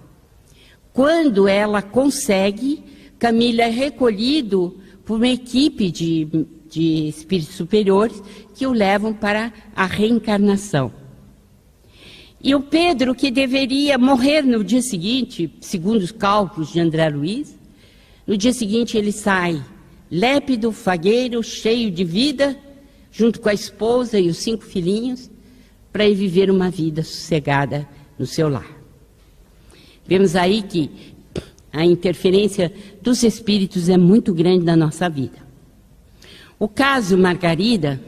Quando ela consegue, Camilo é recolhido por uma equipe de espíritos superiores que o levam para a reencarnação. E o Pedro, que deveria morrer no dia seguinte, segundo os cálculos de André Luiz, no dia seguinte ele sai lépido, fagueiro, cheio de vida, junto com a esposa e os 5 filhinhos, para ir viver uma vida sossegada no seu lar. Vemos aí que a interferência dos espíritos é muito grande na nossa vida. O caso Margarida,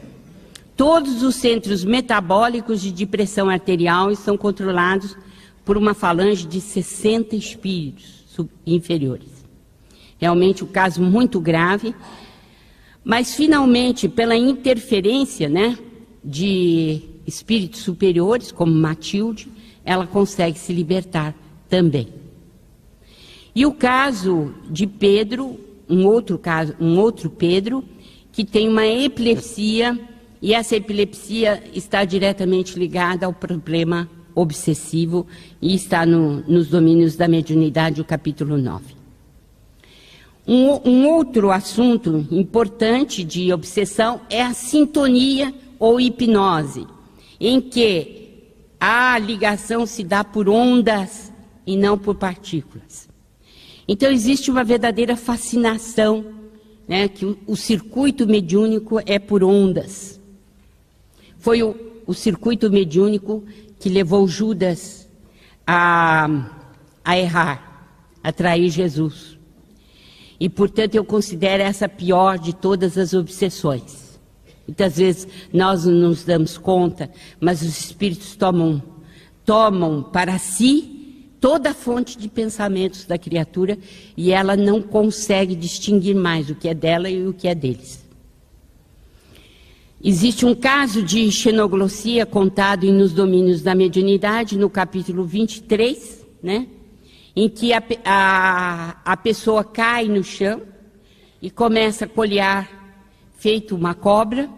todos os centros metabólicos de pressão arterial estão controlados por uma falange de 60 espíritos inferiores. Realmente um caso muito grave, mas finalmente, pela interferência, de espíritos superiores, como Matilde, ela consegue se libertar também. E o caso de Pedro, um outro Pedro, que tem uma epilepsia, e essa epilepsia está diretamente ligada ao problema obsessivo e está nos domínios da mediunidade, o capítulo 9. Um outro assunto importante de obsessão é a sintonia ou hipnose, em que a ligação se dá por ondas e não por partículas. Então existe uma verdadeira fascinação, que o circuito mediúnico é por ondas. Foi o circuito mediúnico que levou Judas a errar, a trair Jesus. E, portanto, eu considero essa a pior de todas as obsessões. Muitas vezes nós não nos damos conta, mas os espíritos tomam para si toda a fonte de pensamentos da criatura e ela não consegue distinguir mais o que é dela e o que é deles. Existe um caso de xenoglossia contado nos domínios da mediunidade, no capítulo 23, em que a pessoa cai no chão e começa a colear, feito uma cobra,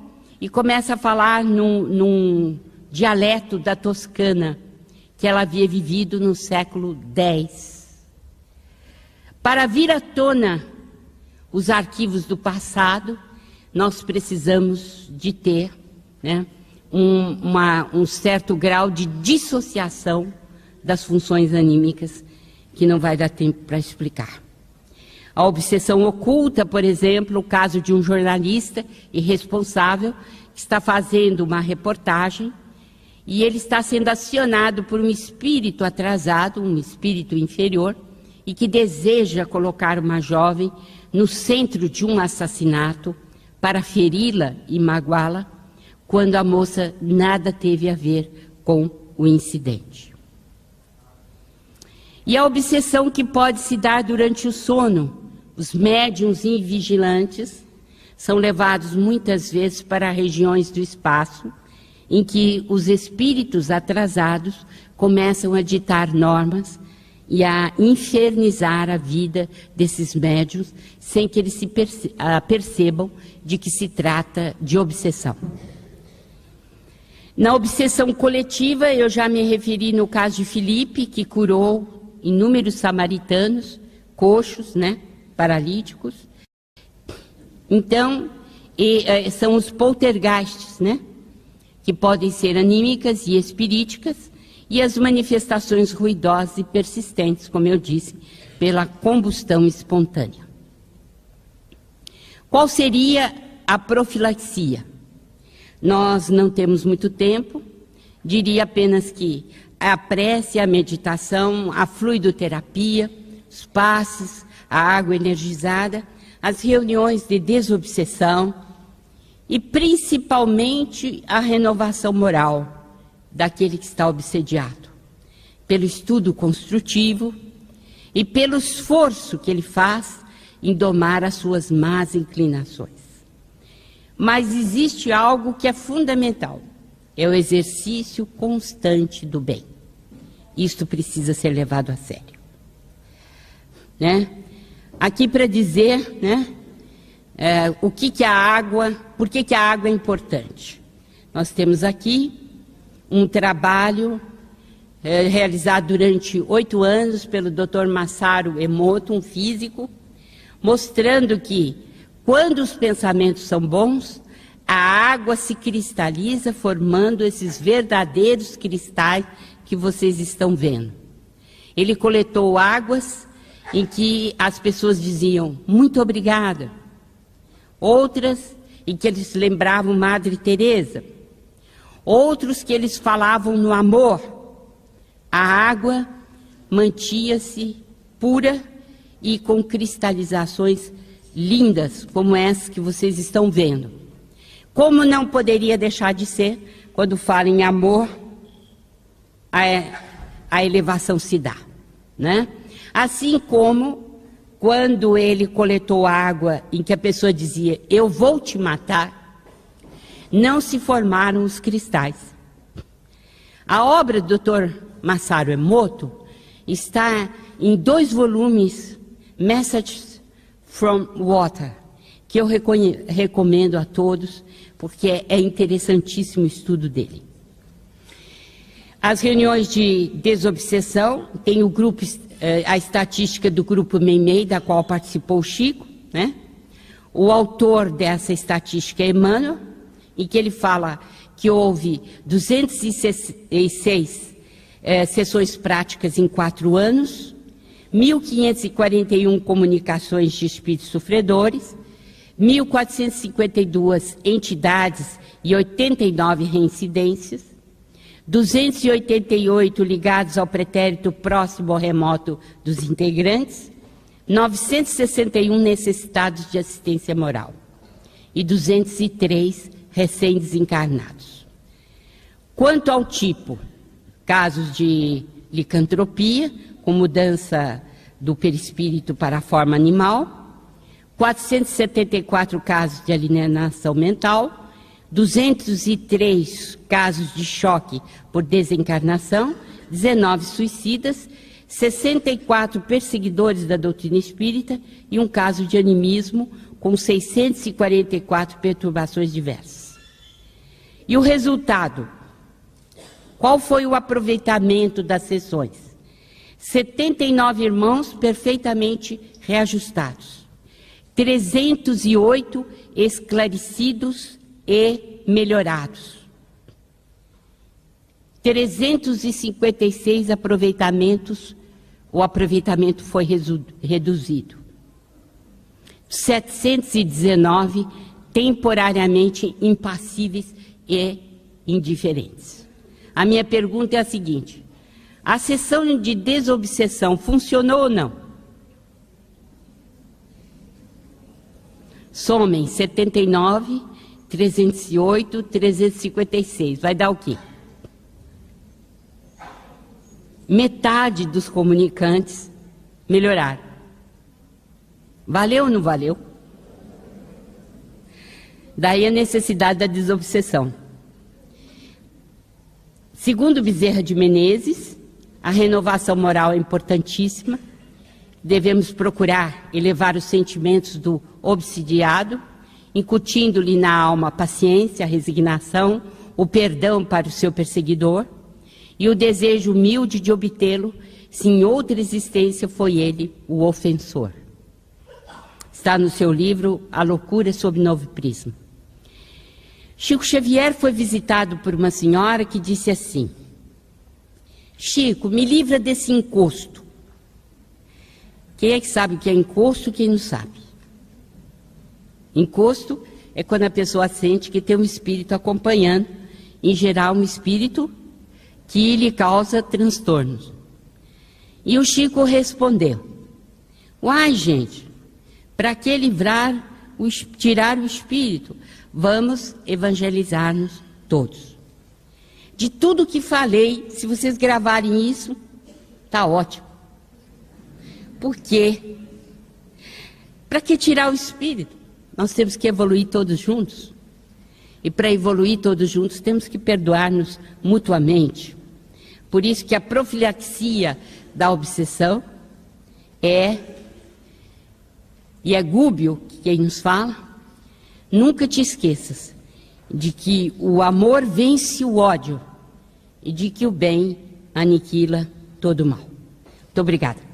e começa a falar num dialeto da Toscana, que ela havia vivido no século X. Para vir à tona os arquivos do passado, nós precisamos de ter um certo grau de dissociação das funções anímicas, que não vai dar tempo para explicar. A obsessão oculta, por exemplo, o caso de um jornalista irresponsável que está fazendo uma reportagem e ele está sendo acionado por um espírito atrasado, um espírito inferior, e que deseja colocar uma jovem no centro de um assassinato para feri-la e magoá-la, quando a moça nada teve a ver com o incidente. E a obsessão que pode se dar durante o sono. Os médiuns invigilantes são levados muitas vezes para regiões do espaço em que os espíritos atrasados começam a ditar normas e a infernizar a vida desses médiuns sem que eles se percebam de que se trata de obsessão. Na obsessão coletiva, eu já me referi no caso de Filipe, que curou inúmeros samaritanos, coxos, paralíticos. Então, são os poltergeists, que podem ser anímicas e espiríticas, e as manifestações ruidosas e persistentes, como eu disse, pela combustão espontânea. Qual seria a profilaxia? Nós não temos muito tempo, diria apenas que a prece, a meditação, a fluidoterapia, os passes, a água energizada, as reuniões de desobsessão e principalmente a renovação moral daquele que está obsediado, pelo estudo construtivo e pelo esforço que ele faz em domar as suas más inclinações. Mas existe algo que é fundamental, é o exercício constante do bem. Isto precisa ser levado a sério. Aqui para dizer, o que a água, por que a água é importante. Nós temos aqui um trabalho realizado durante 8 anos pelo Dr. Masaru Emoto, um físico, mostrando que, quando os pensamentos são bons, a água se cristaliza, formando esses verdadeiros cristais que vocês estão vendo. Ele coletou águas em que as pessoas diziam, muito obrigada. Outras em que eles lembravam Madre Teresa. Outros que eles falavam no amor. A água mantinha-se pura e com cristalizações lindas, como essa que vocês estão vendo. Como não poderia deixar de ser, quando fala em amor, a elevação se dá, Assim como quando ele coletou água em que a pessoa dizia, eu vou te matar, não se formaram os cristais. A obra do Dr. Masaru Emoto está em 2 volumes, Messages from Water, que eu recomendo a todos, porque é interessantíssimo o estudo dele. As reuniões de desobsessão, tem o grupo, a estatística do grupo Meimei, da qual participou o Chico, O autor dessa estatística é Emmanuel, em que ele fala que houve 206 sessões práticas em 4 anos, 1.541 comunicações de espíritos sofredores, 1.452 entidades e 89 reincidências, 288 ligados ao pretérito próximo ou remoto dos integrantes, 961 necessitados de assistência moral e 203 recém-desencarnados. Quanto ao tipo, casos de licantropia, com mudança do perispírito para a forma animal, 474 casos de alienação mental, 203 casos de choque por desencarnação, 19 suicidas, 64 perseguidores da doutrina espírita e um caso de animismo com 644 perturbações diversas. E o resultado? Qual foi o aproveitamento das sessões? 79 irmãos perfeitamente reajustados, 308 esclarecidos e melhorados, 356 aproveitamentos, o aproveitamento foi reduzido, 719 temporariamente impassíveis e indiferentes. A minha pergunta é a seguinte: a sessão de desobsessão funcionou ou não? Somem 79, 308, 356. Vai dar o quê? Metade dos comunicantes melhoraram. Valeu ou não valeu? Daí a necessidade da desobsessão. Segundo Bezerra de Menezes, a renovação moral é importantíssima. Devemos procurar elevar os sentimentos do obsidiado, incutindo-lhe na alma a paciência, a resignação, o perdão para o seu perseguidor e o desejo humilde de obtê-lo, se em outra existência foi ele o ofensor. Está no seu livro A Loucura sob Novo Prisma. Chico Xavier foi visitado por uma senhora que disse assim: Chico, me livra desse encosto. Quem é que sabe o que é encosto? Quem não sabe? Encosto é quando a pessoa sente que tem um espírito acompanhando, em geral um espírito que lhe causa transtornos. E o Chico respondeu: uai, gente, para que tirar o espírito? Vamos evangelizar-nos todos. De tudo que falei, se vocês gravarem isso, tá ótimo. Por quê? Para que tirar o espírito? Nós temos que evoluir todos juntos. E para evoluir todos juntos, temos que perdoar-nos mutuamente. Por isso que a profilaxia da obsessão e é Gubbio quem nos fala, nunca te esqueças de que o amor vence o ódio e de que o bem aniquila todo o mal. Muito obrigada.